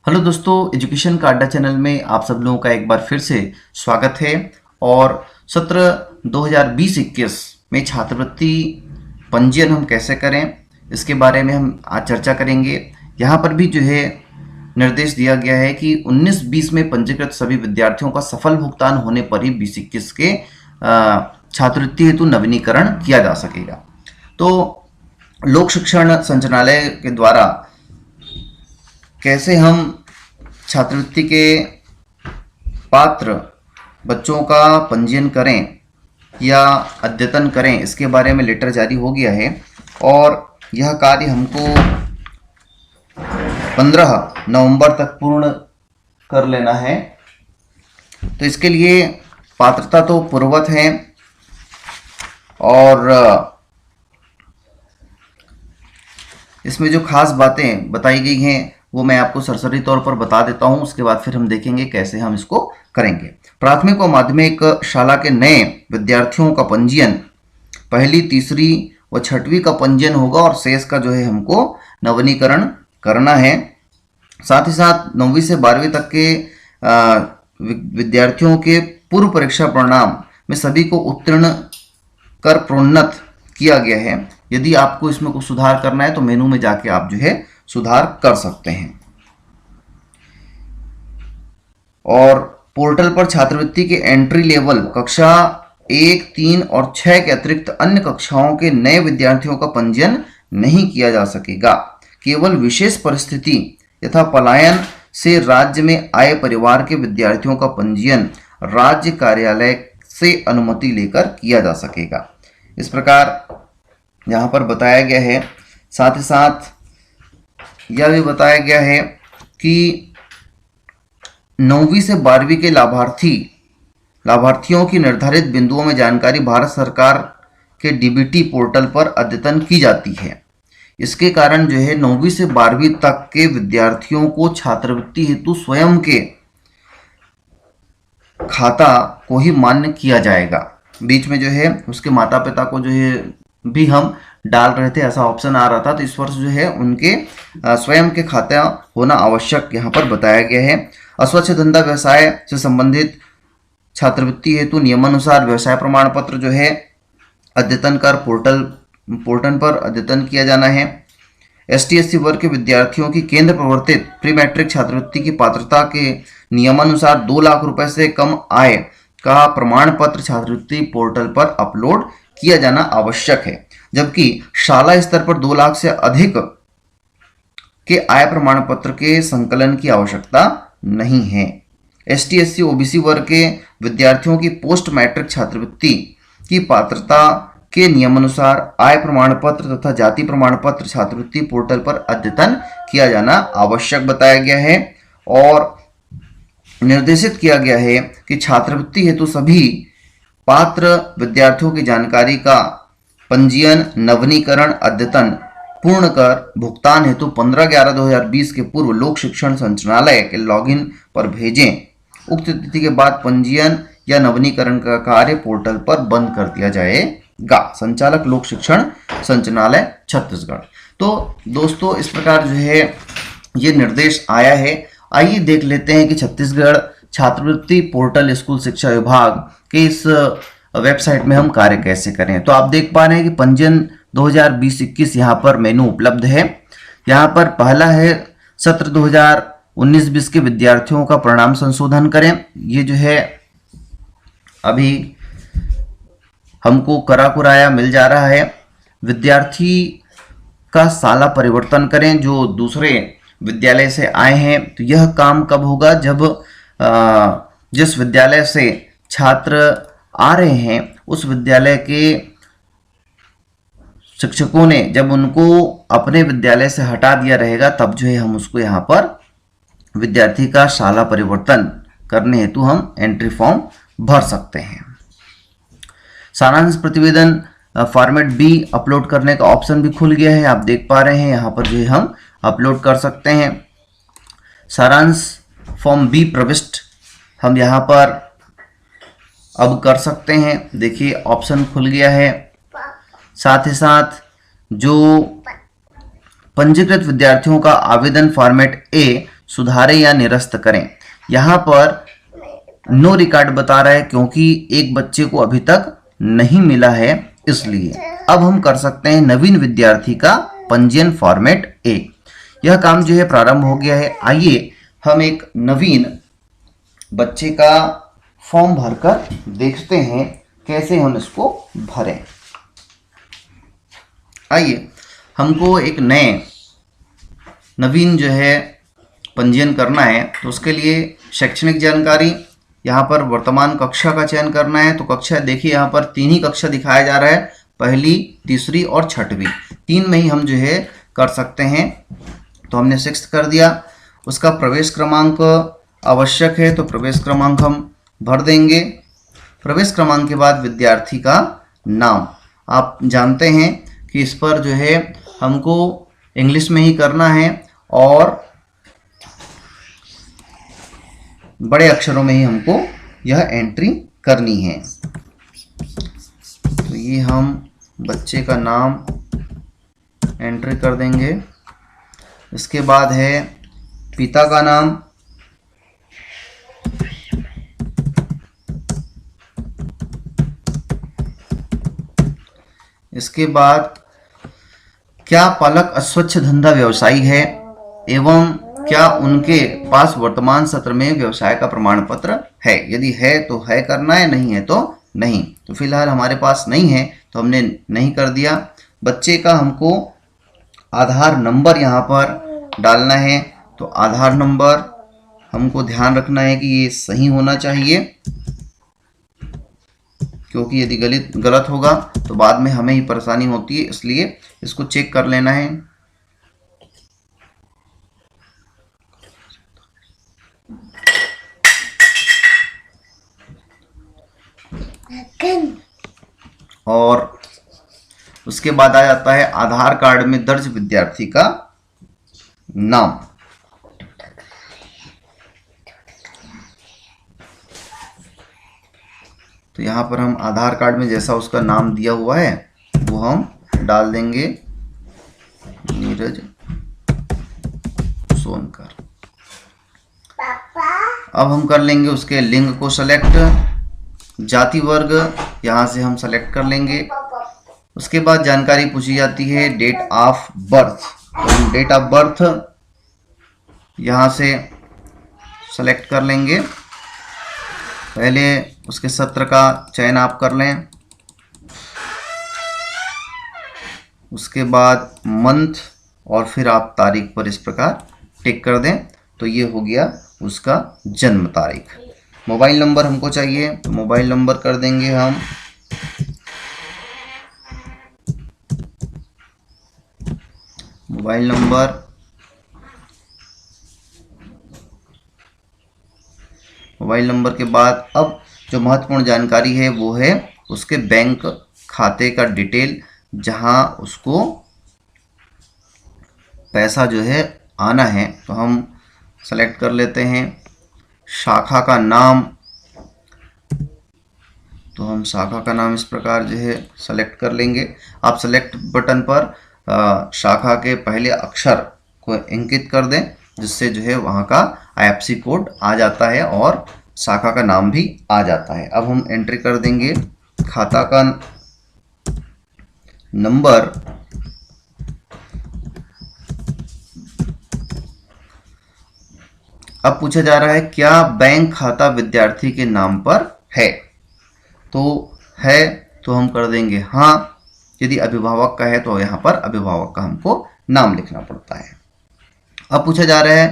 Hello दोस्तों, education का अड्डा चैनल में आप सब लोगों का एक बार फिर से स्वागत है। और सत्र 2020-21 में छात्रवृत्ति पंजीयन हम कैसे करें इसके बारे में हम आज चर्चा करेंगे। यहाँ पर भी जो है निर्देश दिया गया है कि 19-20 में पंजीकृत सभी विद्यार्थियों का सफल भुगतान होने पर ही 20-21 के छात्रवृत्ति हेतु नवीनीकरण किया जा सकेगा। तो लोक शिक्षण संचालनालय के द्वारा कैसे हम छात्रवृत्ति के पात्र बच्चों का पंजीयन करें या अद्यतन करें, इसके बारे में लेटर जारी हो गया है और यह कार्य हमको 15 नवंबर तक पूर्ण कर लेना है। तो इसके लिए पात्रता तो पूर्ववत है और इसमें जो खास बातें बताई गई हैं वो मैं आपको सरसरी तौर पर बता देता हूं, उसके बाद फिर हम देखेंगे कैसे हम इसको करेंगे। प्राथमिक और माध्यमिक शाला के नए विद्यार्थियों का पंजीयन पहली, तीसरी व छठवीं का पंजीयन होगा और शेष का जो है हमको नवीनीकरण करना है। साथ ही साथ 9वीं से 12वीं तक के विद्यार्थियों के पूर्व परीक्षा परिणाम में सभी को उत्तीर्ण कर प्रोन्नत किया गया है। यदि आपको इसमें कुछ सुधार करना है तो मेनू में जाके आप जो है सुधार कर सकते हैं। और पोर्टल पर छात्रवृत्ति के एंट्री लेवल कक्षा 1, 3 और 6 के अतिरिक्त अन्य कक्षाओं के नए विद्यार्थियों का पंजीयन नहीं किया जा सकेगा। केवल विशेष परिस्थिति यथा पलायन से राज्य में आए परिवार के विद्यार्थियों का पंजीयन राज्य कार्यालय से अनुमति लेकर किया जा सकेगा। इस प्रकार यहाँ पर बताया गया है। साथ ही साथ यह भी बताया गया है कि 9वीं से 12वीं के लाभार्थियों की निर्धारित बिंदुओं में जानकारी भारत सरकार के डीबीटी पोर्टल पर अद्यतन की जाती है। इसके कारण जो है 9वीं से 12वीं तक के विद्यार्थियों को छात्रवृत्ति हेतु स्वयं के खाता को ही मान्य किया जाएगा। बीच में जो है उसके माता पिता को जो है भी हम डाल रहे थे, ऐसा ऑप्शन आ रहा था। तो इस वर्ष जो है उनके स्वयं के खाता होना आवश्यक यहाँ पर बताया गया है। अस्वच्छ धंधा व्यवसाय से संबंधित छात्रवृत्ति हेतु नियमानुसार व्यवसाय प्रमाण पत्र जो है अद्यतन कर पोर्टल पर अद्यतन किया जाना है। ST/SC वर्ग के विद्यार्थियों की केंद्र प्रवर्तित प्री मैट्रिक छात्रवृत्ति की पात्रता के नियमानुसार 2 लाख रुपए से कम आय का प्रमाण पत्र छात्रवृत्ति पोर्टल पर अपलोड किया जाना आवश्यक है, जबकि शाला स्तर पर 2 लाख से अधिक के आय प्रमाण पत्र के संकलन की आवश्यकता नहीं है। ST/SC OBC वर्ग के विद्यार्थियों की पोस्ट मैट्रिक छात्रवृत्ति की पात्रता के नियमानुसार आय प्रमाण पत्र तथा जाति प्रमाण पत्र छात्रवृत्ति पोर्टल पर अद्यतन किया जाना आवश्यक बताया गया है। और निर्देशित किया गया है कि छात्रवृत्ति हेतु सभी पात्र विद्यार्थियों की जानकारी का पंजीयन, नवीनीकरण, अद्यतन पूर्ण कर भुगतान हेतु 15/11/2020 के पूर्व लोक शिक्षण संचालनालय के लॉगिन पर भेजें। उक्त तिथि के बाद पंजीयन या नवीनीकरण का कार्य पोर्टल पर बंद कर दिया जाएगा। संचालक लोक शिक्षण संचालनालय छत्तीसगढ़। तो दोस्तों इस प्रकार जो है ये निर्देश आया है। आइए देख लेते हैं कि छत्तीसगढ़ छात्रवृत्ति पोर्टल स्कूल शिक्षा विभाग के इस वेबसाइट में हम कार्य कैसे करें। तो आप देख पा रहे हैं कि पंजीयन 2020-21 यहाँ पर मेनू उपलब्ध है। यहाँ पर पहला है सत्र 2019-20 के विद्यार्थियों का परिणाम संशोधन करें। ये जो है अभी हमको करा कुराया मिल जा रहा है। विद्यार्थी का साला परिवर्तन करें जो दूसरे विद्यालय से आए हैं। तो यह काम कब होगा? जब जिस विद्यालय से छात्र आ रहे हैं उस विद्यालय के शिक्षकों ने जब उनको अपने विद्यालय से हटा दिया रहेगा, तब जो है हम उसको यहाँ पर विद्यार्थी का शाला परिवर्तन करने हेतु हम एंट्री फॉर्म भर सकते हैं। सारांश प्रतिवेदन फॉर्मेट B अपलोड करने का ऑप्शन भी खुल गया है। आप देख पा रहे हैं यहाँ पर जो है हम अपलोड कर सकते हैं। सारांश फॉर्म B प्रविष्ट हम यहाँ पर अब कर सकते हैं। देखिए ऑप्शन खुल गया है। साथ ही साथ जो पंजीकृत विद्यार्थियों का आवेदन फॉर्मेट ए सुधारें या निरस्त करें। यहाँ पर नो रिकॉर्ड बता रहा है क्योंकि एक बच्चे को अभी तक नहीं मिला है, इसलिए। अब हम कर सकते हैं नवीन विद्यार्थी का पंजीयन फॉर्मेट ए। यह काम जो है प्रारंभ हो गया है। आइए हम एक नवीन बच्चे का फॉर्म भरकर देखते हैं कैसे हम इसको भरें। आइए, हमको एक नवीन जो है पंजीयन करना है, तो उसके लिए शैक्षणिक जानकारी, यहाँ पर वर्तमान कक्षा का चयन करना है। तो कक्षा देखिए, यहाँ पर 3 ही कक्षा दिखाया जा रहा है, पहली, तीसरी और छठवीं। 3 में ही हम जो है कर सकते हैं। तो हमने 6th कर दिया। उसका प्रवेश क्रमांक आवश्यक है, तो प्रवेश क्रमांक हम भर देंगे। प्रवेश क्रमांक के बाद विद्यार्थी का नाम। आप जानते हैं कि इस पर जो है हमको इंग्लिश में ही करना है और बड़े अक्षरों में ही हमको यह एंट्री करनी है। तो ये हम बच्चे का नाम एंट्री कर देंगे। इसके बाद है पिता का नाम, इसके बाद क्या पालक अस्वच्छ धंधा व्यवसायी है एवं क्या उनके पास वर्तमान सत्र में व्यवसाय का प्रमाण पत्र है। यदि है तो है करना है, नहीं है तो नहीं। तो फिलहाल हमारे पास नहीं है तो हमने नहीं कर दिया। बच्चे का हमको आधार नंबर यहाँ पर डालना है। तो आधार नंबर हमको ध्यान रखना है कि ये सही होना चाहिए, क्योंकि यदि गलत होगा तो बाद में हमें ही परेशानी होती है, इसलिए इसको चेक कर लेना है। और उसके बाद आ जाता है आधार कार्ड में दर्ज विद्यार्थी का नाम। तो यहाँ पर हम आधार कार्ड में जैसा उसका नाम दिया हुआ है वो हम डाल देंगे, नीरज सोनकर। अब हम कर लेंगे उसके लिंग को सेलेक्ट। जाति वर्ग यहाँ से हम सेलेक्ट कर लेंगे। उसके बाद जानकारी पूछी जाती है डेट ऑफ बर्थ। तो हम डेट ऑफ बर्थ यहाँ से सेलेक्ट कर लेंगे। पहले उसके सत्र का चयन आप कर लें, उसके बाद मंथ और फिर आप तारीख पर इस प्रकार टिक कर दें। तो ये हो गया उसका जन्म तारीख। मोबाइल नंबर हमको चाहिए, तो मोबाइल नंबर कर देंगे हम मोबाइल नंबर के बाद अब जो महत्वपूर्ण जानकारी है वो है उसके बैंक खाते का डिटेल, जहां उसको पैसा जो है आना है। तो हम सेलेक्ट कर लेते हैं शाखा का नाम। तो हम शाखा का नाम इस प्रकार जो है सेलेक्ट कर लेंगे। आप सेलेक्ट बटन पर शाखा के पहले अक्षर को इंकित कर दें, जिससे जो है वहाँ का IFSC कोड आ जाता है और शाखा का नाम भी आ जाता है। अब हम एंट्री कर देंगे खाता का नंबर, अब पूछा जा रहा है क्या बैंक खाता विद्यार्थी के नाम पर है। तो है तो हम कर देंगे हाँ। यदि अभिभावक का है तो यहाँ पर अभिभावक का हमको नाम लिखना पड़ता है। अब पूछा जा रहा है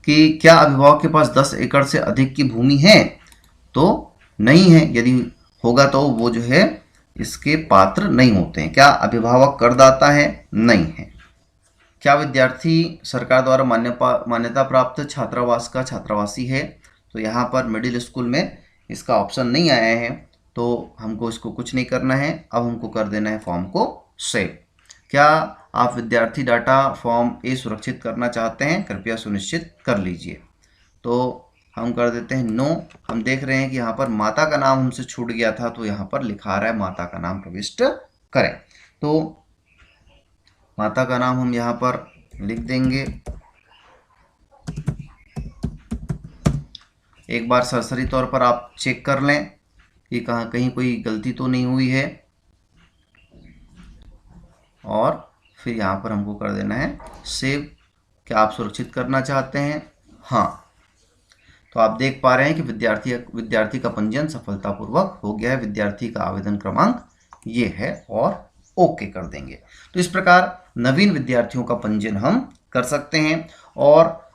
कि क्या अभिभावक के पास 10 एकड़ से अधिक की भूमि है। तो नहीं है। यदि होगा तो वो जो है इसके पात्र नहीं होते हैं। क्या अभिभावक करदाता है, नहीं है। क्या विद्यार्थी सरकार द्वारा मान्यता प्राप्त छात्रावास का छात्रावासी है। तो यहाँ पर मिडिल स्कूल में इसका ऑप्शन नहीं आया है, तो हमको इसको कुछ नहीं करना है। अब हमको कर देना है फॉर्म को सेव। क्या आप विद्यार्थी डाटा फॉर्म ए सुरक्षित करना चाहते हैं, कृपया सुनिश्चित कर लीजिए। तो हम कर देते हैं नो। हम देख रहे हैं कि यहाँ पर माता का नाम हमसे छूट गया था, तो यहाँ पर लिखा रहा है माता का नाम प्रविष्ट करें। तो माता का नाम हम यहाँ पर लिख देंगे। एक बार सरसरी तौर पर आप चेक कर लें कि कहाँ कहीं कोई गलती तो नहीं हुई है, और फिर यहाँ पर हमको कर देना है सेव। क्या आप सुरक्षित करना चाहते हैं? हाँ। तो आप देख पा रहे हैं कि विद्यार्थी का पंजीयन सफलतापूर्वक हो गया है। विद्यार्थी का आवेदन क्रमांक ये है, और ओके कर देंगे। तो इस प्रकार नवीन विद्यार्थियों का पंजीयन हम कर सकते हैं। और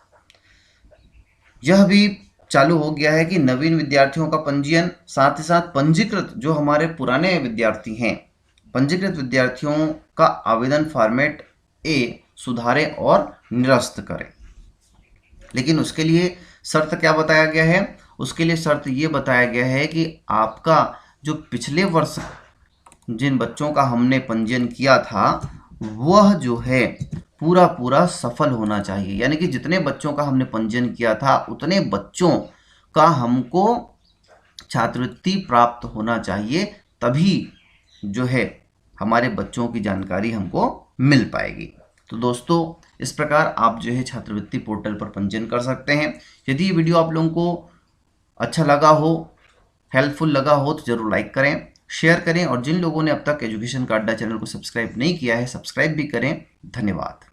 यह भी चालू हो गया है कि नवीन विद्यार्थियों का पंजीयन, साथ ही साथ पंजीकृत जो हमारे पुराने विद्यार्थी हैं, पंजीकृत विद्यार्थियों का आवेदन फॉर्मेट ए सुधारें और निरस्त करें। लेकिन उसके लिए शर्त क्या बताया गया है? उसके लिए शर्त ये बताया गया है कि आपका जो पिछले वर्ष जिन बच्चों का हमने पंजीयन किया था वह जो है पूरा पूरा सफल होना चाहिए। यानी कि जितने बच्चों का हमने पंजीयन किया था उतने बच्चों का हमको छात्रवृत्ति प्राप्त होना चाहिए, तभी जो है हमारे बच्चों की जानकारी हमको मिल पाएगी। तो दोस्तों, इस प्रकार आप जो है छात्रवृत्ति पोर्टल पर पंजीयन कर सकते हैं। यदि ये वीडियो आप लोगों को अच्छा लगा हो, हेल्पफुल लगा हो, तो ज़रूर लाइक करें, शेयर करें, और जिन लोगों ने अब तक एजुकेशन का अड्डा चैनल को सब्सक्राइब नहीं किया है, सब्सक्राइब भी करें। धन्यवाद।